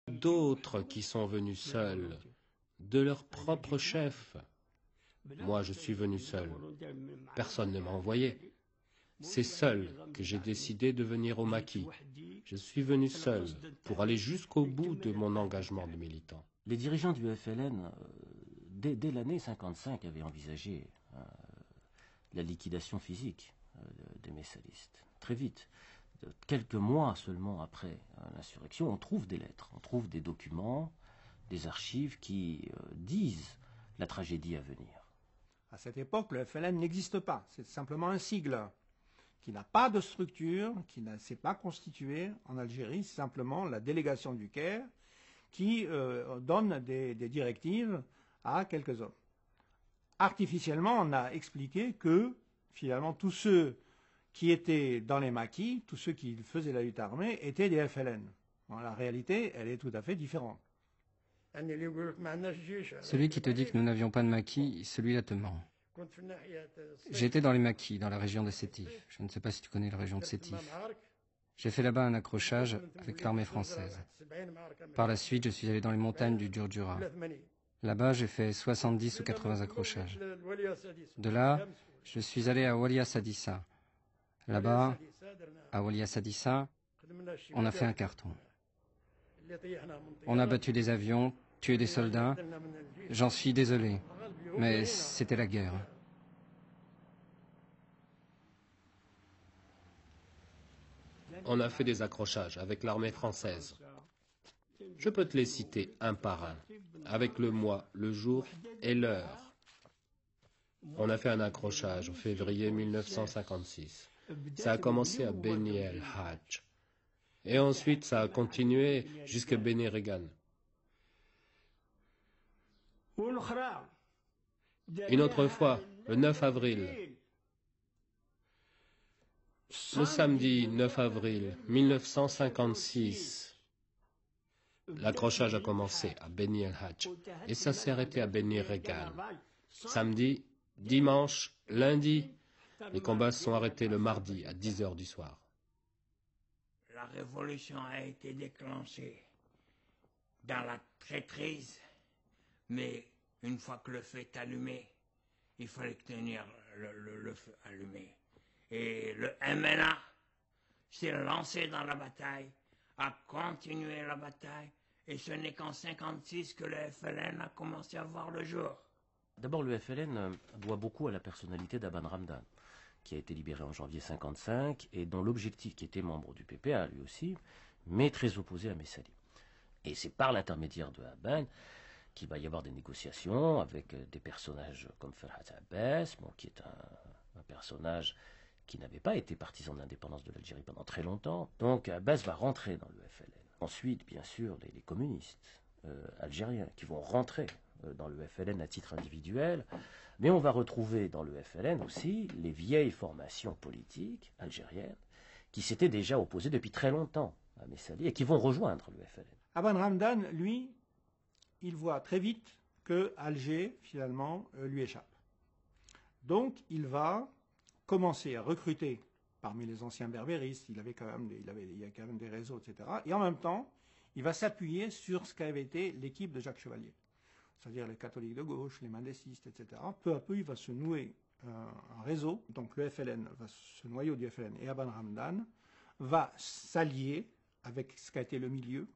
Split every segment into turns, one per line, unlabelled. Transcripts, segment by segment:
D'autres qui sont venus seuls, de leur propre chef. Moi, je suis venu seul. Personne ne m'a envoyé. C'est seul que j'ai décidé de venir au maquis. Je suis venu seul pour aller jusqu'au bout de mon engagement de militant.
Les dirigeants du FLN, dès l'année 55, avaient envisagé la liquidation physique des messalistes. Très vite, quelques mois seulement après l'insurrection, on trouve des lettres, on trouve des documents, des archives qui disent la tragédie à venir.
À cette époque, le FLN n'existe pas. C'est simplement un sigle qui n'a pas de structure, qui ne s'est pas constitué en Algérie. C'est simplement la délégation du Caire qui donne des directives à quelques hommes. Artificiellement, on a expliqué que, finalement, tous ceux qui étaient dans les maquis, tous ceux qui faisaient la lutte armée, étaient des FLN. Bon, la réalité, elle est tout à fait différente.
Celui qui te dit que nous n'avions pas de maquis, celui-là te ment. J'étais dans les maquis, dans la région de Sétif. Je ne sais pas si tu connais la région de Sétif. J'ai fait là-bas un accrochage avec l'armée française. Par la suite, je suis allé dans les montagnes du Djurdjura. Là-bas, j'ai fait 70 ou 80 accrochages. De là, je suis allé à Walia Sadissa. Là-bas, à Walia Sadissa, on a fait un carton. On a battu des avions, tué des soldats. J'en suis désolé, mais c'était la guerre.
On a fait des accrochages avec l'armée française. Je peux te les citer un par un, avec le mois, le jour et l'heure. On a fait un accrochage en février 1956. Ça a commencé à Beni El Hadj. Et ensuite, ça a continué jusqu'à Beni Regan. Une autre fois, le 9 avril. Le samedi 9 avril 1956, l'accrochage a commencé à Beni El Hadj et ça s'est arrêté à Beni Regan. Samedi, dimanche, lundi, les combats se sont arrêtés le mardi à 10 heures du soir.
La révolution a été déclenchée dans la traîtrise, mais une fois que le feu est allumé, il fallait tenir le feu allumé. Et le MNA s'est lancé dans la bataille, a continué la bataille, et ce n'est qu'en 1956 que le FLN a commencé à voir le jour.
D'abord, le FLN doit beaucoup à la personnalité d'Aban Ramdan, qui a été libéré en janvier 1955 et dont l'objectif, qui était membre du PPA lui aussi, mais très opposé à Messali. Et c'est par l'intermédiaire de Aban qu'il va y avoir des négociations avec des personnages comme Ferhat Abbas, qui est un personnage qui n'avait pas été partisan de l'indépendance de l'Algérie pendant très longtemps. Donc Abbas va rentrer dans le FLN. Ensuite, bien sûr, les communistes algériens qui vont rentrer dans le FLN à titre individuel, mais on va retrouver dans le FLN aussi les vieilles formations politiques algériennes qui s'étaient déjà opposées depuis très longtemps à Messali et qui vont rejoindre le FLN.
Aban Ramdan, lui, il voit très vite que Alger, finalement, lui échappe. Donc, il va commencer à recruter parmi les anciens berbéristes, il y a quand même des réseaux, etc. Et en même temps, il va s'appuyer sur ce qu'avait été l'équipe de Jacques Chevalier, c'est-à-dire les catholiques de gauche, les mandécistes, etc. Peu à peu, il va se nouer un réseau. Donc le FLN, ce noyau du FLN et Aban Ramdan va s'allier avec ce qu'a été le milieu,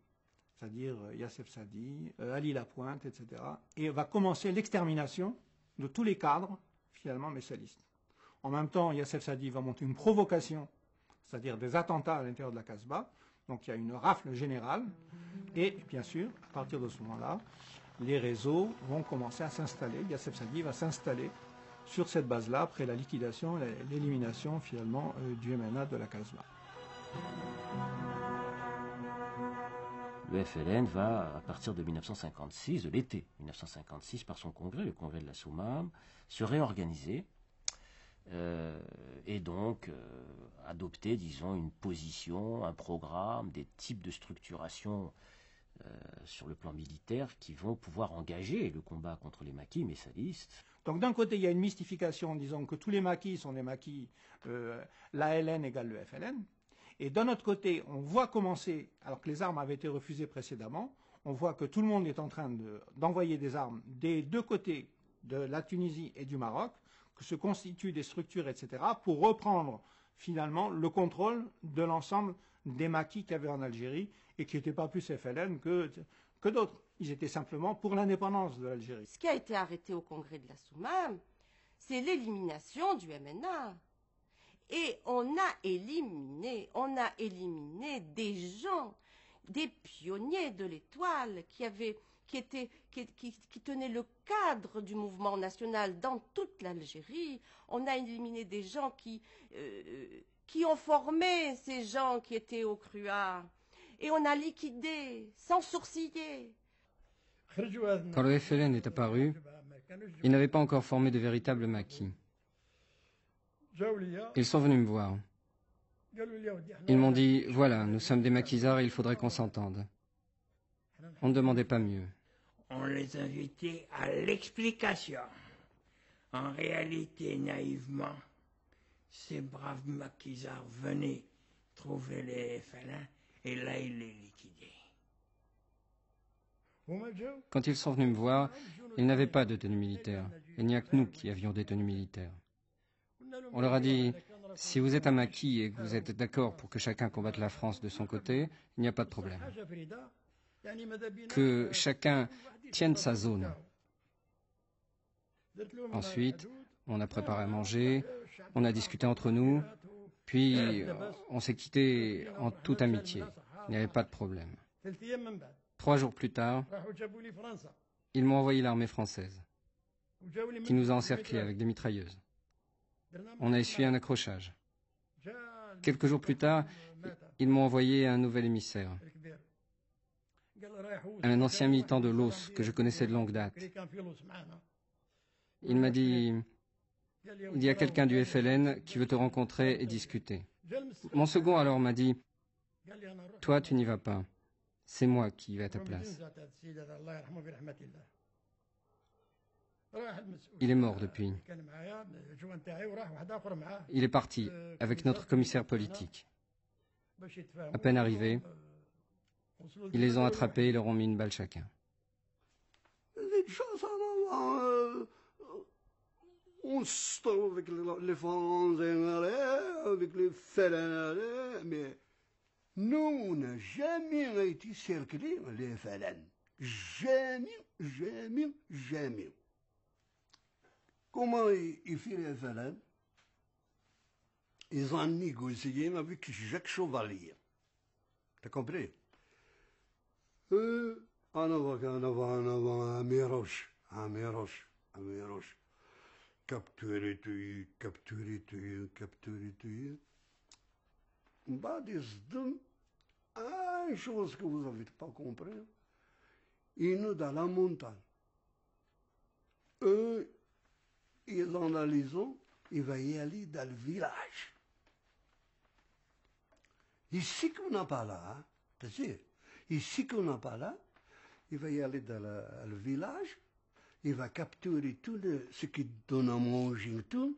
c'est-à-dire Yassef Sadi, Ali Lapointe, etc. Et va commencer l'extermination de tous les cadres, finalement, messalistes. En même temps, Yassef Sadi va monter une provocation, c'est-à-dire des attentats à l'intérieur de la Casbah. Donc il y a une rafle générale. Et bien sûr, à partir de ce moment-là, les réseaux vont commencer à s'installer. Yassef Sadi va s'installer sur cette base-là après la liquidation, l'élimination finalement du MNA de la Casbah.
Le FLN va, à partir de 1956, de l'été 1956, par son congrès, le congrès de la Soumam, se réorganiser et donc adopter, disons, une position, un programme, des types de structuration sur le plan militaire qui vont pouvoir engager le combat contre les maquis messalistes.
Donc d'un côté, il y a une mystification, disons que tous les maquis sont des maquis, l'ALN égale le FLN, Et d'un autre côté, on voit commencer, alors que les armes avaient été refusées précédemment, on voit que tout le monde est en train d'envoyer des armes des deux côtés de la Tunisie et du Maroc, que se constituent des structures, etc., pour reprendre finalement le contrôle de l'ensemble des maquis qu'il y avait en Algérie et qui n'étaient pas plus FLN que d'autres. Ils étaient simplement pour l'indépendance de l'Algérie.
Ce qui a été arrêté au congrès de la Soumam, c'est l'élimination du MNA. Et on a éliminé des gens, des pionniers de l'Étoile qui tenaient le cadre du mouvement national dans toute l'Algérie. On a éliminé des gens qui ont formé ces gens qui étaient au CRUA. Et on a liquidé, sans sourciller.
Quand le FLN est apparu, il n'avait pas encore formé de véritables maquis. Ils sont venus me voir. Ils m'ont dit, voilà, nous sommes des maquisards et il faudrait qu'on s'entende. On ne demandait pas mieux.
On les invitait à l'explication. En réalité, naïvement, ces braves maquisards venaient trouver les FLN et là, ils les liquidaient.
Quand ils sont venus me voir, ils n'avaient pas de tenue militaire. Il n'y a que nous qui avions des tenues militaires. On leur a dit, si vous êtes un maquis et que vous êtes d'accord pour que chacun combatte la France de son côté, il n'y a pas de problème. Que chacun tienne sa zone. Ensuite, on a préparé à manger, on a discuté entre nous, puis on s'est quitté en toute amitié. Il n'y avait pas de problème. 3 jours plus tard, ils m'ont envoyé l'armée française, qui nous a encerclés avec des mitrailleuses. On a essuyé un accrochage. Quelques jours plus tard, ils m'ont envoyé un nouvel émissaire, un ancien militant de l'OS que je connaissais de longue date. Il m'a dit, il y a quelqu'un du FLN qui veut te rencontrer et discuter. Mon second alors m'a dit, toi tu n'y vas pas, c'est moi qui vais à ta place. Il est mort depuis. Il est parti avec notre commissaire politique. À peine arrivé, ils les ont attrapés et leur ont mis une balle chacun.
On se trouve avec les Français, avec les FLN, mais nous, on n'a jamais été cerclés, les FLN. Jamais, jamais, jamais. Comment ils font les FLN? Ils ont négocié avec Jacques Chevalier. T'as compris? En avant, à Méroche. Capturer tout. Bah, une chose que vous n'avez pas compris. Ils sont dans la montagne. Eux, ils analysent, ils vont y aller dans le village. Ici qu'on n'a pas là, hein, tu sais, ici qu'on n'a pas là, il va y aller dans le village, il va capturer tout ce qui donne à manger, tout,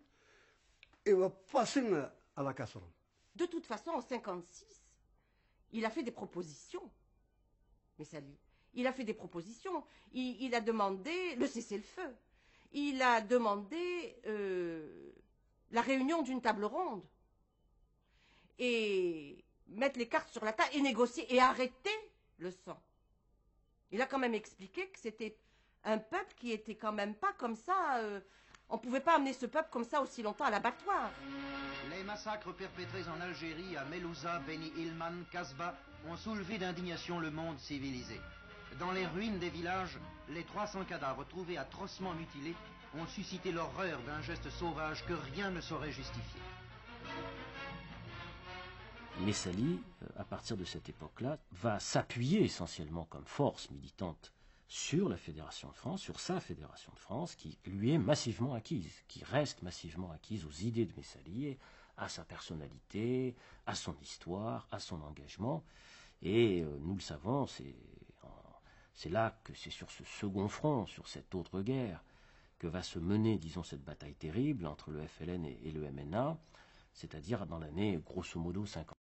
et va passer à la casserole.
De toute façon, en 1956, il a fait des propositions. Mais salut, il a fait des propositions. Il a demandé le cessez-le-feu. Il a demandé la réunion d'une table ronde. Et mettre les cartes sur la table et négocier et arrêter le sang. Il a quand même expliqué que c'était un peuple qui était quand même pas comme ça. On ne pouvait pas amener ce peuple comme ça aussi longtemps à l'abattoir.
Les massacres perpétrés en Algérie, à Melouza, Beni Ilman, Kasbah, ont soulevé d'indignation le monde civilisé. Dans les ruines des villages, les 300 cadavres trouvés atrocement mutilés ont suscité l'horreur d'un geste sauvage que rien ne saurait justifier.
Messali, à partir de cette époque-là, va s'appuyer essentiellement comme force militante sur la Fédération de France, sur sa Fédération de France, qui lui est massivement acquise, qui reste massivement acquise aux idées de Messali, à sa personnalité, à son histoire, à son engagement. Et nous le savons, c'est là que c'est sur ce second front, sur cette autre guerre, que va se mener, disons, cette bataille terrible entre le FLN et le MNA, c'est-à-dire dans l'année, grosso modo, 50.